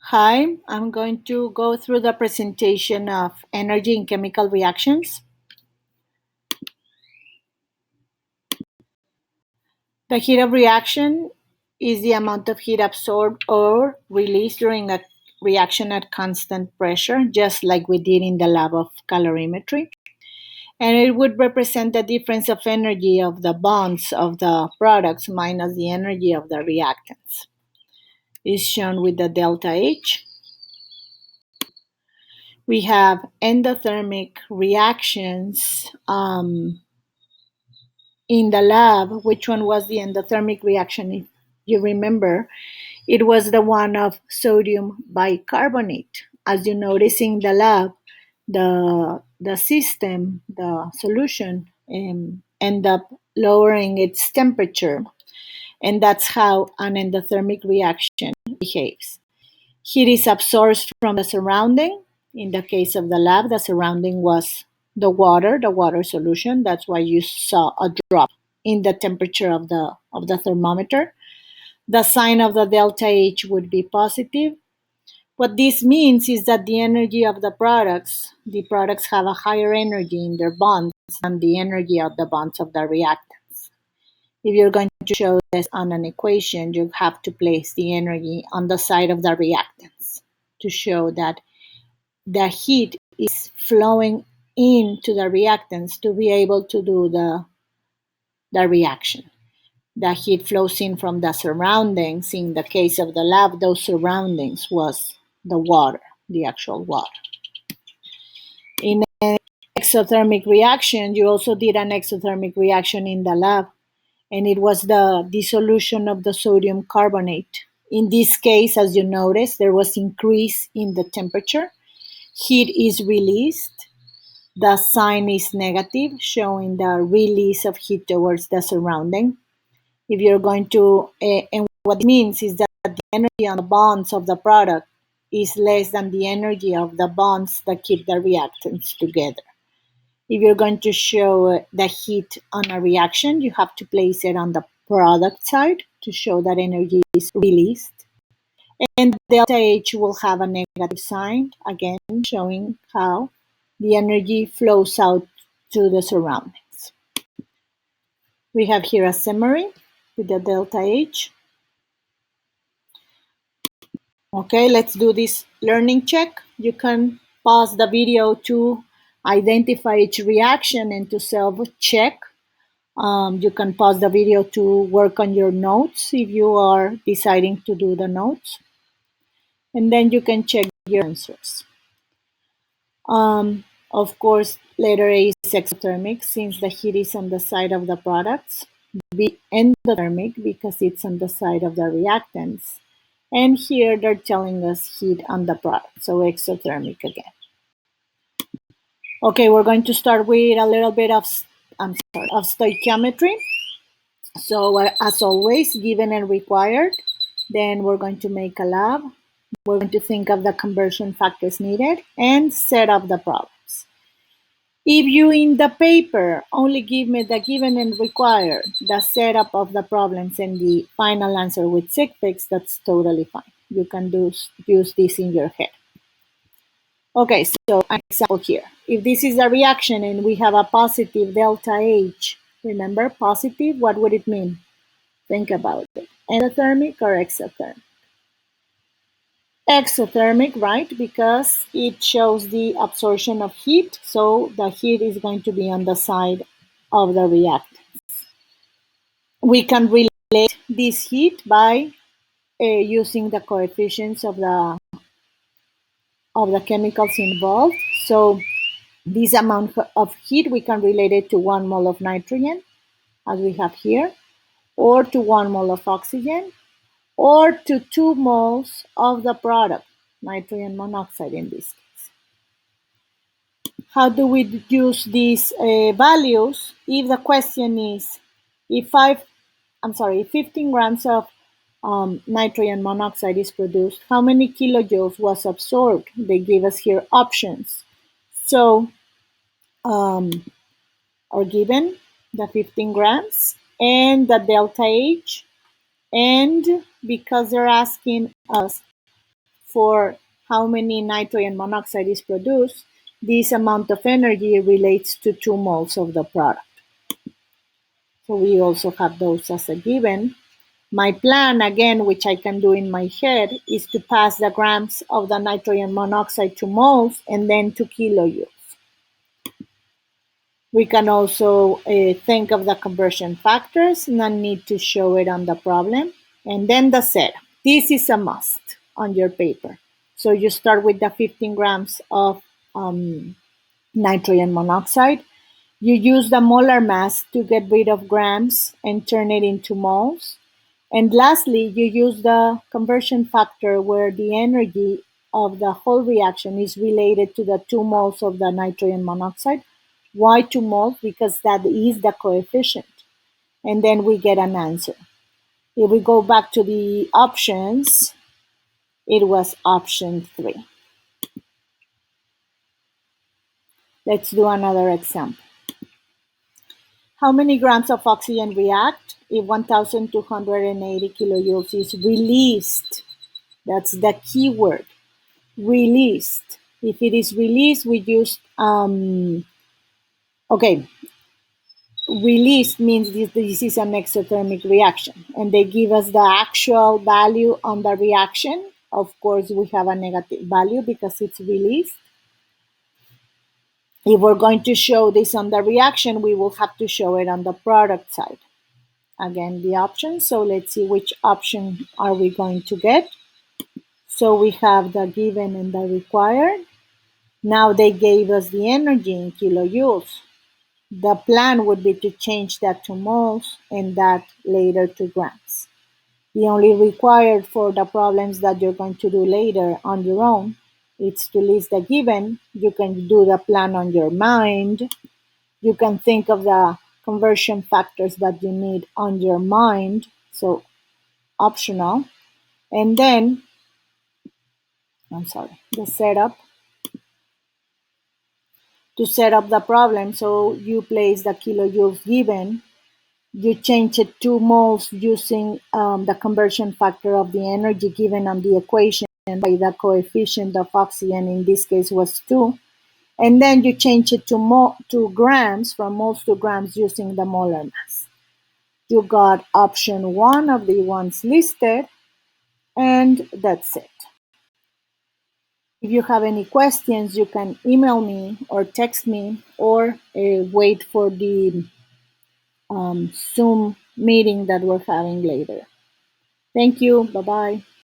Hi, I'm going to go through the presentation of energy in chemical reactions. The heat of reaction is the amount of heat absorbed or released during a reaction at constant pressure, just like we did in the lab of calorimetry. And it would represent the difference of energy of the bonds of the products minus the energy of the reactants. It's shown with the delta H. We have endothermic reactions in the lab. Which one was the endothermic reaction? If you remember, it was the one of sodium bicarbonate. As you notice in the lab, the system, the solution, end up lowering its temperature, and that's how an endothermic reaction behaves. Heat is absorbed from the surrounding. In the case of the lab, the surrounding was the water solution. That's why you saw a drop in the temperature of the thermometer. The sign of the delta H would be positive. What this means is that the energy of the products have a higher energy in their bonds than the energy of the bonds of the reactants. If you're going to show this on an equation, you have to place the energy on the side of the reactants to show that the heat is flowing into the reactants to be able to do the reaction. The heat flows in from the surroundings. In the case of the lab, those surroundings was the water, the actual water. In an exothermic reaction, you also did an exothermic reaction in the lab, and it was the dissolution of the sodium carbonate. In this case, as you notice, there was increase in the temperature. Heat is released. The sign is negative, showing the release of heat towards the surrounding. If you're going to, and what it means is that the energy on the bonds of the product is less than the energy of the bonds that keep the reactants together. If you're going to show the heat on a reaction, you have to place it on the product side to show that energy is released. And delta H will have a negative sign, again, showing how the energy flows out to the surroundings. We have here a summary with the delta H. Okay, let's do this learning check. You can pause the video to identify each reaction and to self-check. You can pause the video to work on your notes if you are deciding to do the notes. And then you can check your answers. Of course, letter A is exothermic since the heat is on the side of the products. B, endothermic because it's on the side of the reactants. And here they're telling us heat on the product, so exothermic again. Okay, we're going to start with a little bit of stoichiometry. So as always, given and required, then we're going to make a lab. We're going to think of the conversion factors needed and set up the problems. If you in the paper only give me the given and required, the setup of the problems and the final answer with sig figs, that's totally fine. You can use this in your head. Okay, so an example here. If this is a reaction and we have a positive delta H, remember positive, what would it mean? Think about it. Endothermic or exothermic? Exothermic, right? Because it shows the absorption of heat, so the heat is going to be on the side of the reactants. We can relate this heat by using the coefficients of the chemicals involved. So this amount of heat, we can relate it to 1 mole of nitrogen, as we have here, or to 1 mole of oxygen, or to 2 moles of the product, nitrogen monoxide in this case. How do we use these values? If the question is, if 15 grams of nitrogen monoxide is produced, how many kilojoules was absorbed? They give us here options. So, are given the 15 grams and the delta H, and because they're asking us for how many nitrogen monoxide is produced, this amount of energy relates to 2 moles of the product. So we also have those as a given. My plan, again, which I can do in my head, is to pass the grams of the nitrogen monoxide to moles and then to kilojoules. We can also think of the conversion factors, no need to show it on the problem. And then the setup. This is a must on your paper. So you start with the 15 grams of nitrogen monoxide. You use the molar mass to get rid of grams and turn it into moles. And lastly, you use the conversion factor where the energy of the whole reaction is related to the 2 moles of the nitrogen monoxide. Why 2 moles? Because that is the coefficient. And then we get an answer. If we go back to the options, it was option 3. Let's do another example. How many grams of oxygen react if 1,280 kilojoules is released? That's the key word, released. If it is released, we use, released means this is an exothermic reaction, and they give us the actual value on the reaction. Of course, we have a negative value because it's released. If we're going to show this on the reaction, we will have to show it on the product side. Again, the options. So let's see which option are we going to get. So we have the given and the required. Now they gave us the energy in kilojoules. The plan would be to change that to moles and that later to grams. The only required for the problems that you're going to do later on your own, it's to list the given. You can do the plan on your mind. You can think of the conversion factors that you need on your mind. So optional. And then, the setup. To set up the problem, so you place the kilojoules given, you change it to moles using the conversion factor of the energy given on the equation by the coefficient of oxygen, in this case was 2. And then you change it to grams, from moles to grams using the molar mass. You got option 1 of the ones listed, and that's it. If you have any questions, you can email me or text me or wait for the Zoom meeting that we're having later. Thank you. Bye-bye.